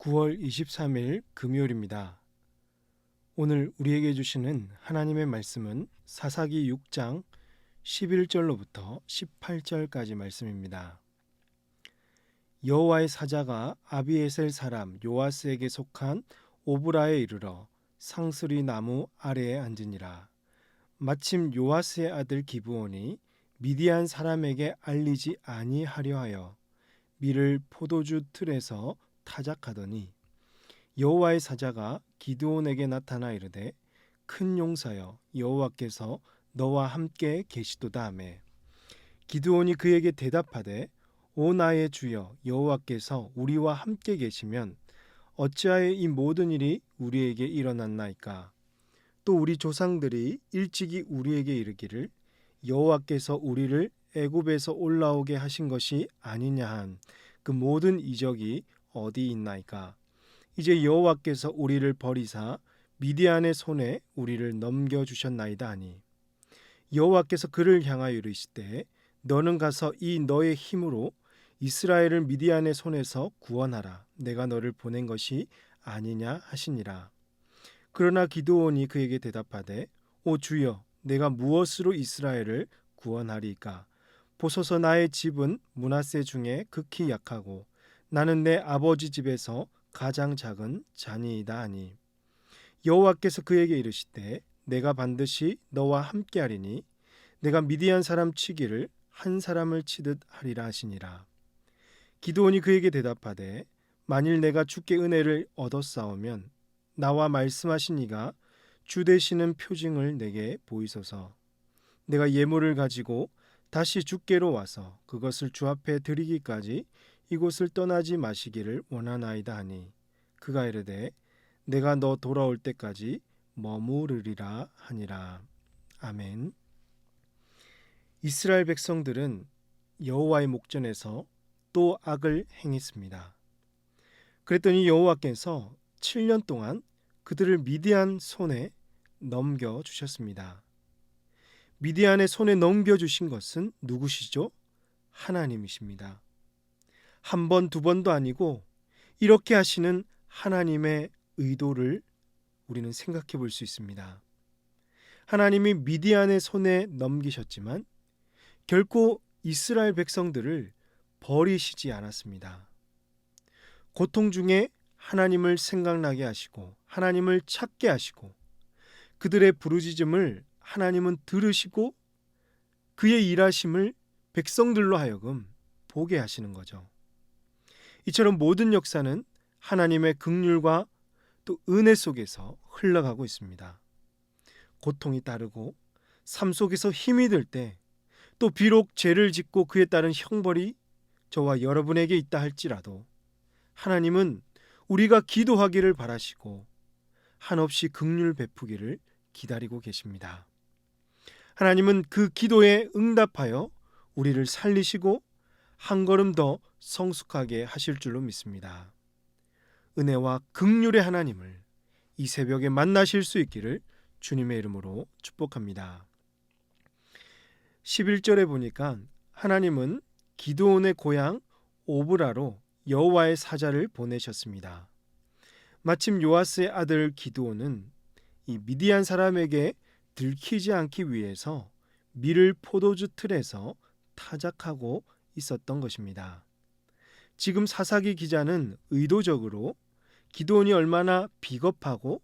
9월 23일 금요일입니다. 오늘 우리에게 주시는 하나님의 말씀은 사사기 6장 11절로부터 18절까지 말씀입니다. 여호와의 사자가 아비에셀 사람 요아스에게 속한 오브라에 이르러 상수리 나무 아래에 앉으니라. 마침 요아스의 아들 기브온이 미디안 사람에게 알리지 아니하려 하여 밀을 포도주 틀에서 타작하더니 여호와의 사자가 기드온에게 나타나 이르되 큰 용사여 여호와께서 너와 함께 계시도다 하매 기드온이 그에게 대답하되 오 나의 주여 여호와께서 우리와 함께 계시면 어찌하여 이 모든 일이 우리에게 일어났나이까. 또 우리 조상들이 일찍이 우리에게 이르기를 여호와께서 우리를 애굽에서 올라오게 하신 것이 아니냐 한 그 모든 이적이 어디 있나이까. 이제 여호와께서 우리를 버리사 미디안의 손에 우리를 넘겨주셨나이다 하니 여호와께서 그를 향하여 이르시되 너는 가서 이 너의 힘으로 이스라엘을 미디안의 손에서 구원하라. 내가 너를 보낸 것이 아니냐 하시니라. 그러나 기드온이 그에게 대답하되 오 주여 내가 무엇으로 이스라엘을 구원하리이까. 보소서 나의 집은 므낫세 중에 극히 약하고 나는 내 아버지 집에서 가장 작은 자니이다 하니 여호와께서 그에게 이르시되 내가 반드시 너와 함께하리니 내가 미디안 사람 치기를 한 사람을 치듯 하리라 하시니라. 기드온이 그에게 대답하되 만일 내가 주께 은혜를 얻었사오면 나와 말씀하신 이가 주 되시는 표징을 내게 보이소서. 내가 예물을 가지고 다시 주께로 와서 그것을 주 앞에 드리기까지 이곳을 떠나지 마시기를 원하나이다 하니 그가 이르되 내가 너 돌아올 때까지 머무르리라 하니라. 아멘. 이스라엘 백성들은 여호와의 목전에서 또 악을 행했습니다. 그랬더니 여호와께서 7년 동안 그들을 미디안 손에 넘겨주셨습니다. 미디안의 손에 넘겨주신 것은 누구시죠? 하나님이십니다. 한 번, 두 번도 아니고 이렇게 하시는 하나님의 의도를 우리는 생각해 볼 수 있습니다. 하나님이 미디안의 손에 넘기셨지만 결코 이스라엘 백성들을 버리시지 않았습니다. 고통 중에 하나님을 생각나게 하시고 하나님을 찾게 하시고 그들의 부르짖음을 하나님은 들으시고 그의 일하심을 백성들로 하여금 보게 하시는 거죠. 이처럼 모든 역사는 하나님의 긍휼과 또 은혜 속에서 흘러가고 있습니다. 고통이 따르고 삶 속에서 힘이 들 때 또 비록 죄를 짓고 그에 따른 형벌이 저와 여러분에게 있다 할지라도 하나님은 우리가 기도하기를 바라시고 한없이 긍휼 베푸기를 기다리고 계십니다. 하나님은 그 기도에 응답하여 우리를 살리시고 한 걸음 더 성숙하게 하실 줄로 믿습니다. 은혜와 긍휼의 하나님을 이 새벽에 만나실 수 있기를 주님의 이름으로 축복합니다. 11절에 보니까 하나님은 기드온의 고향 오브라로 여호와의 사자를 보내셨습니다. 마침 요아스의 아들 기드온은 이 미디안 사람에게 들키지 않기 위해서 밀을 포도주 틀에서 타작하고 있었던 것입니다. 지금 사사기 기자는 의도적으로 기드온이 얼마나 비겁하고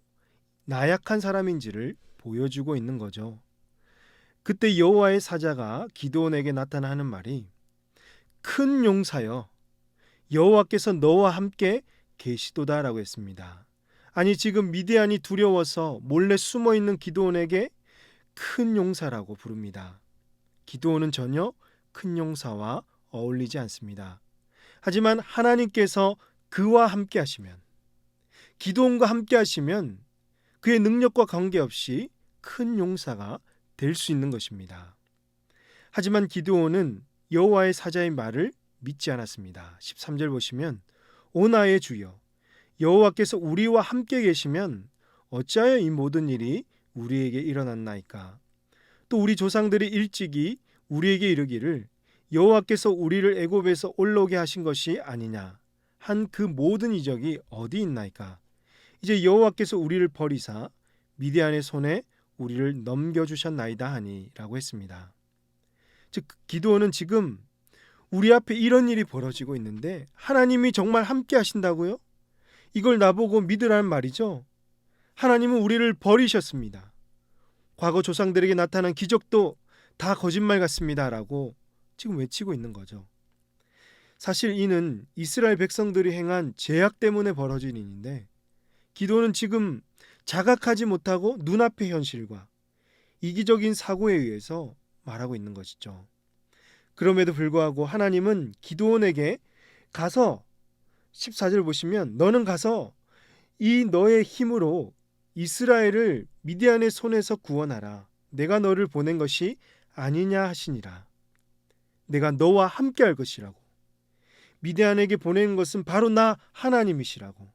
나약한 사람인지를 보여주고 있는 거죠. 그때 여호와의 사자가 기드온에게 나타나 하는 말이 큰 용사여 여호와께서 너와 함께 계시도다라고 했습니다. 아니 지금 미디안이 두려워서 몰래 숨어있는 기드온에게 큰 용사라고 부릅니다. 기드온은 전혀 큰 용사와 어울리지 않습니다. 하지만 하나님께서 그와 함께 하시면 기드온과 함께 하시면 그의 능력과 관계없이 큰 용사가 될 수 있는 것입니다. 하지만 기드온은 여호와의 사자의 말을 믿지 않았습니다. 13절 보시면 오 나의 주여 여호와께서 우리와 함께 계시면 어찌하여 이 모든 일이 우리에게 일어났나이까. 또 우리 조상들이 일찍이 우리에게 이르기를 여호와께서 우리를 애굽에서 올라오게 하신 것이 아니냐 한 그 모든 이적이 어디 있나이까? 이제 여호와께서 우리를 버리사 미디안의 손에 우리를 넘겨주셨나이다 하니라고 했습니다. 즉 기드온은 지금 우리 앞에 이런 일이 벌어지고 있는데 하나님이 정말 함께 하신다고요? 이걸 나보고 믿으라는 말이죠. 하나님은 우리를 버리셨습니다. 과거 조상들에게 나타난 기적도 다 거짓말 같습니다라고 지금 외치고 있는 거죠. 사실 이는 이스라엘 백성들이 행한 죄악 때문에 벌어진 일인데 기도는 지금 자각하지 못하고 눈앞의 현실과 이기적인 사고에 의해서 말하고 있는 것이죠. 그럼에도 불구하고 하나님은 기드온에게 가서 14절 보시면 너는 가서 이 너의 힘으로 이스라엘을 미디안의 손에서 구원하라. 내가 너를 보낸 것이 아니냐 하시니라. 내가 너와 함께 할 것이라고. 미디안에게 보낸 것은 바로 나 하나님이시라고.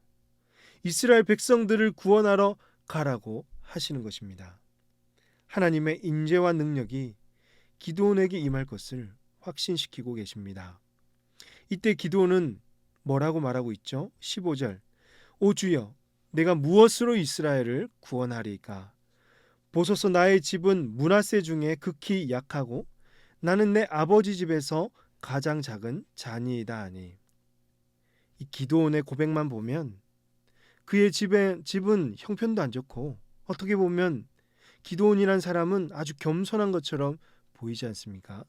이스라엘 백성들을 구원하러 가라고 하시는 것입니다. 하나님의 인재와 능력이 기드온에게 임할 것을 확신시키고 계십니다. 이때 기드온은 뭐라고 말하고 있죠? 15절 오 주여 내가 무엇으로 이스라엘을 구원하리까? 보소서 나의 집은 므낫세 중에 극히 약하고 나는 내 아버지 집에서 가장 작은 자니이다 하니. 이 기드온의 고백만 보면 그의 집은 형편도 안 좋고 어떻게 보면 기드온이란 사람은 아주 겸손한 것처럼 보이지 않습니까?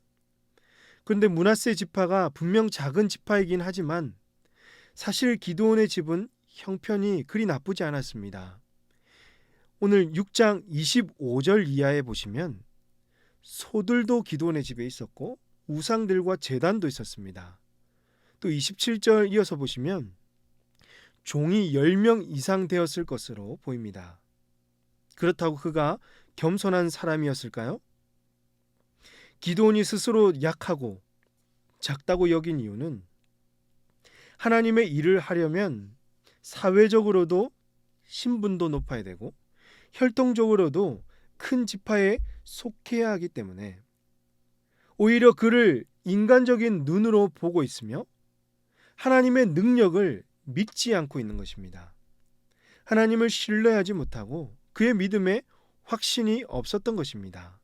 그런데 므낫세 지파가 분명 작은 지파이긴 하지만 사실 기드온의 집은 형편이 그리 나쁘지 않았습니다. 오늘 6장 25절 이하에 보시면 소들도 기드온의 집에 있었고 우상들과 제단도 있었습니다. 또 27절 이어서 보시면 종이 10명 이상 되었을 것으로 보입니다. 그렇다고 그가 겸손한 사람이었을까요? 기드온이 스스로 약하고 작다고 여긴 이유는 하나님의 일을 하려면 사회적으로도 신분도 높아야 되고 혈통적으로도 큰 지파에 속해야 하기 때문에 오히려 그를 인간적인 눈으로 보고 있으며 하나님의 능력을 믿지 않고 있는 것입니다. 하나님을 신뢰하지 못하고 그의 믿음에 확신이 없었던 것입니다.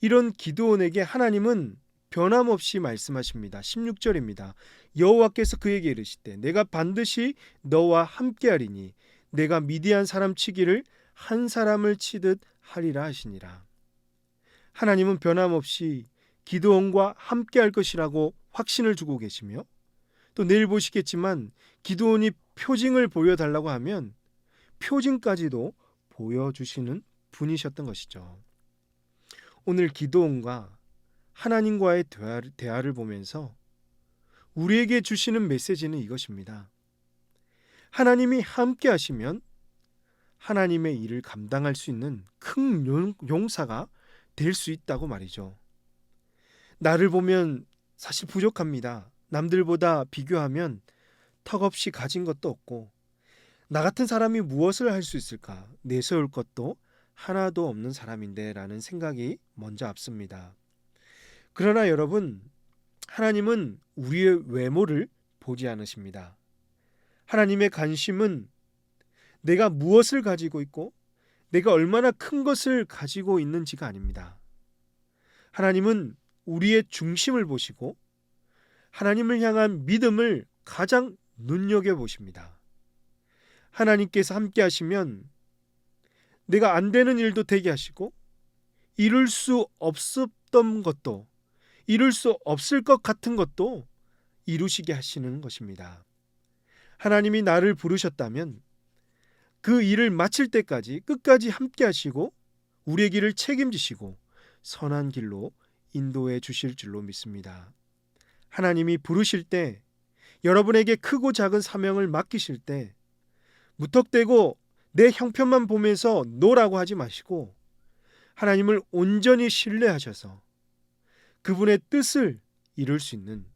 이런 기드온에게 하나님은 변함없이 말씀하십니다. 16절입니다. 여호와께서 그에게 이르시되 내가 반드시 너와 함께하리니 내가 미디안 사람 치기를 한 사람을 치듯 하리라 하시니라. 하나님은 변함없이 기드온과 함께할 것이라고 확신을 주고 계시며 또 내일 보시겠지만 기드온이 표징을 보여달라고 하면 표징까지도 보여주시는 분이셨던 것이죠. 오늘 기드온과 하나님과의 대화를 보면서 우리에게 주시는 메시지는 이것입니다. 하나님이 함께 하시면 하나님의 일을 감당할 수 있는 큰 용사가 될 수 있다고 말이죠. 나를 보면 사실 부족합니다. 남들보다 비교하면 턱없이 가진 것도 없고 나 같은 사람이 무엇을 할 수 있을까? 내세울 것도 하나도 없는 사람인데 라는 생각이 먼저 앞섭니다. 그러나 여러분, 하나님은 우리의 외모를 보지 않으십니다. 하나님의 관심은 내가 무엇을 가지고 있고 내가 얼마나 큰 것을 가지고 있는지가 아닙니다. 하나님은 우리의 중심을 보시고 하나님을 향한 믿음을 가장 눈여겨보십니다. 하나님께서 함께 하시면 내가 안 되는 일도 되게 하시고 이룰 수 없었던 것도 이룰 수 없을 것 같은 것도 이루시게 하시는 것입니다. 하나님이 나를 부르셨다면 그 일을 마칠 때까지 끝까지 함께 하시고 우리의 길을 책임지시고 선한 길로 인도해 주실 줄로 믿습니다. 하나님이 부르실 때 여러분에게 크고 작은 사명을 맡기실 때 무턱대고 내 형편만 보면서 노라고 하지 마시고 하나님을 온전히 신뢰하셔서 그분의 뜻을 이룰 수 있는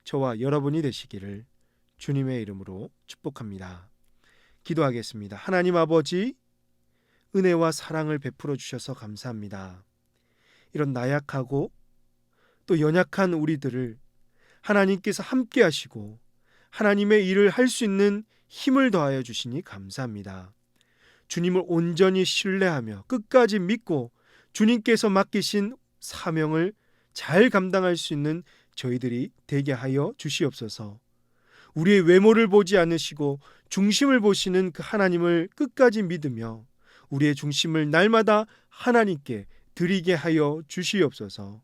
저와 여러분이 되시기를 주님의 이름으로 축복합니다. 기도하겠습니다. 하나님 아버지, 은혜와 사랑을 베풀어 주셔서 감사합니다. 이런 나약하고 또 연약한 우리들을 하나님께서 함께 하시고 하나님의 일을 할 수 있는 힘을 더하여 주시니 감사합니다. 주님을 온전히 신뢰하며 끝까지 믿고 주님께서 맡기신 사명을 잘 감당할 수 있는 저희들이 되게 하여 주시옵소서. 우리의 외모를 보지 않으시고 중심을 보시는 그 하나님을 끝까지 믿으며 우리의 중심을 날마다 하나님께 드리게 하여 주시옵소서.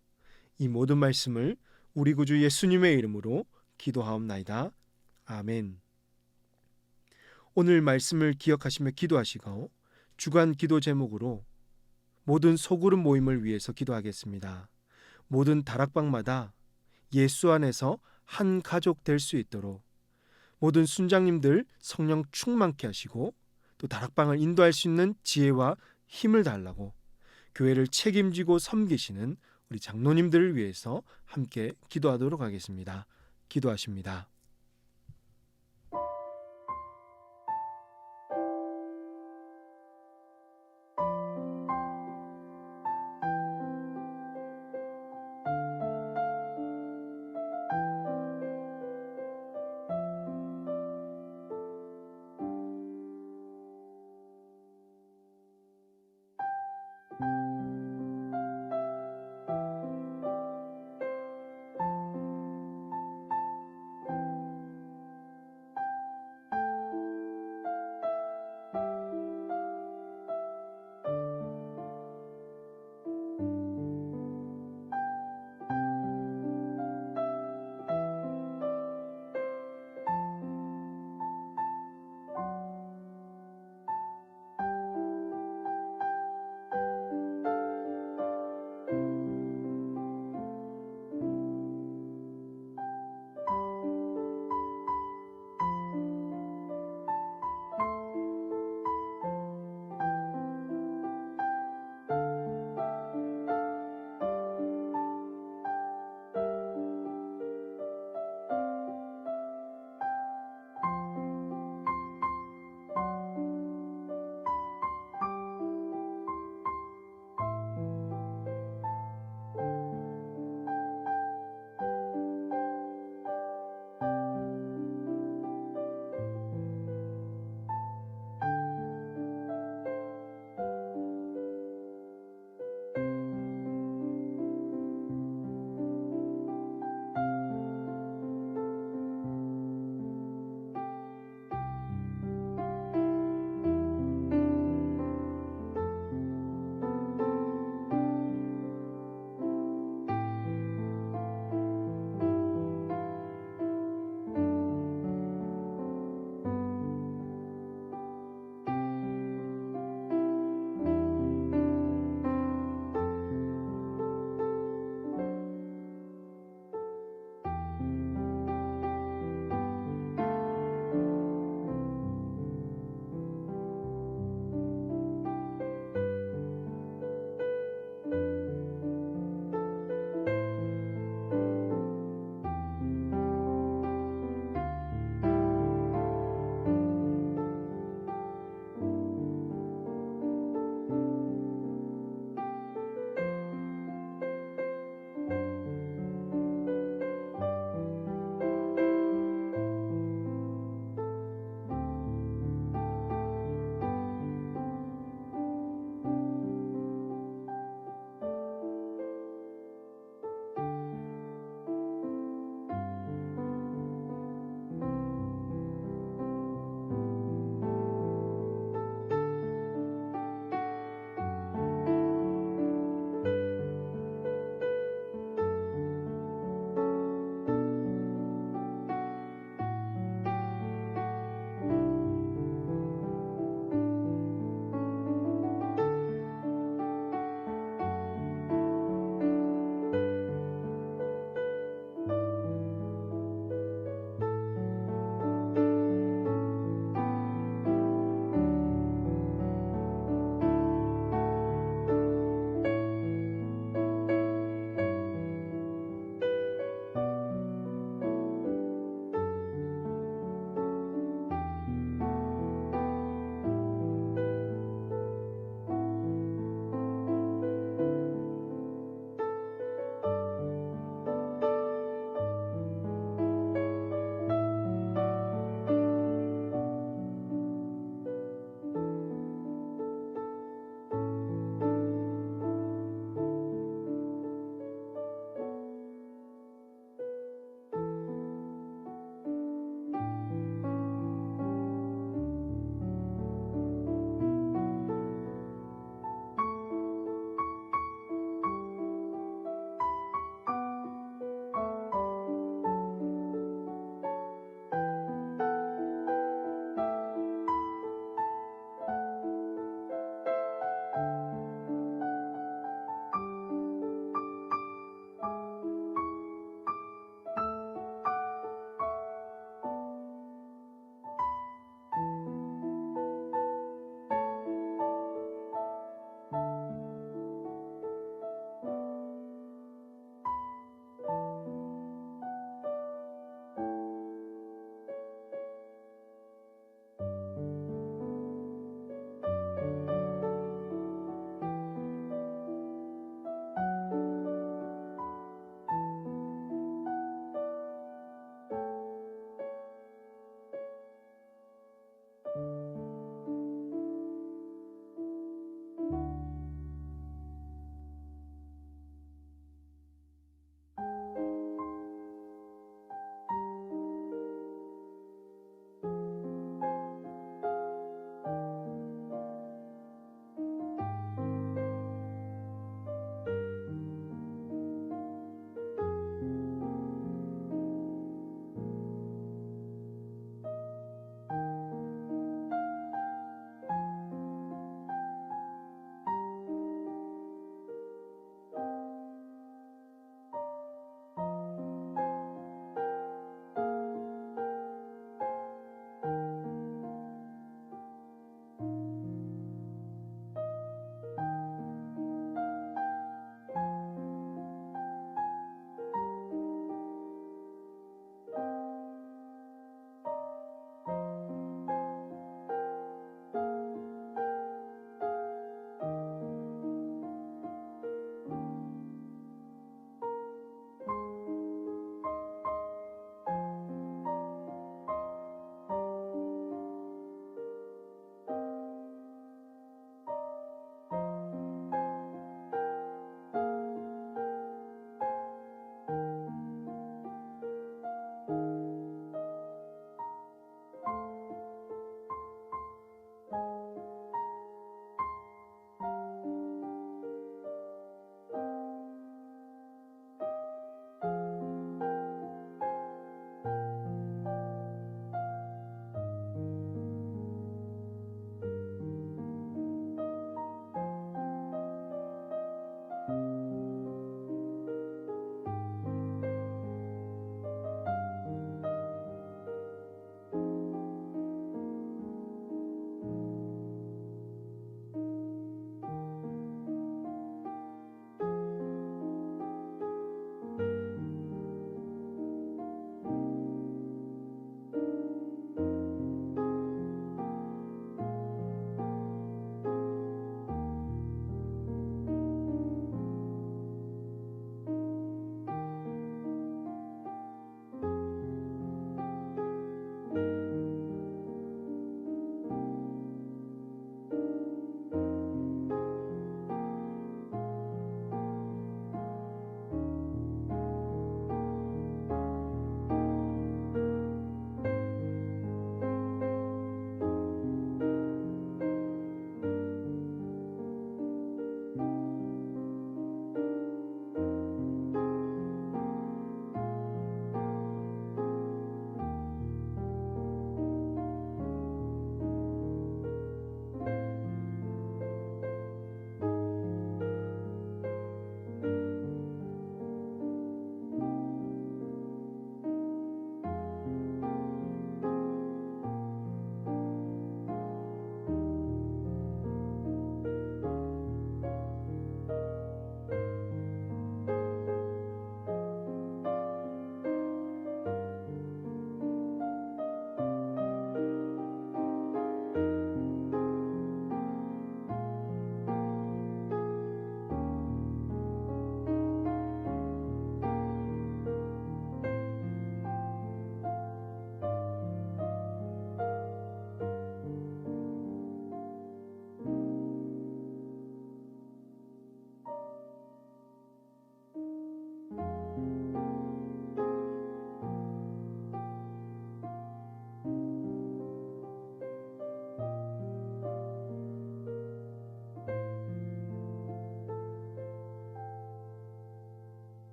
이 모든 말씀을 우리 구주 예수님의 이름으로 기도하옵나이다. 아멘. 오늘 말씀을 기억하시며 기도하시고 주간 기도 제목으로 모든 소그룹 모임을 위해서 기도하겠습니다. 모든 다락방마다 예수 안에서 한 가족 될 수 있도록 모든 순장님들 성령 충만케 하시고 또 다락방을 인도할 수 있는 지혜와 힘을 달라고 교회를 책임지고 섬기시는 우리 장로님들을 위해서 함께 기도하도록 하겠습니다. 기도하십니다.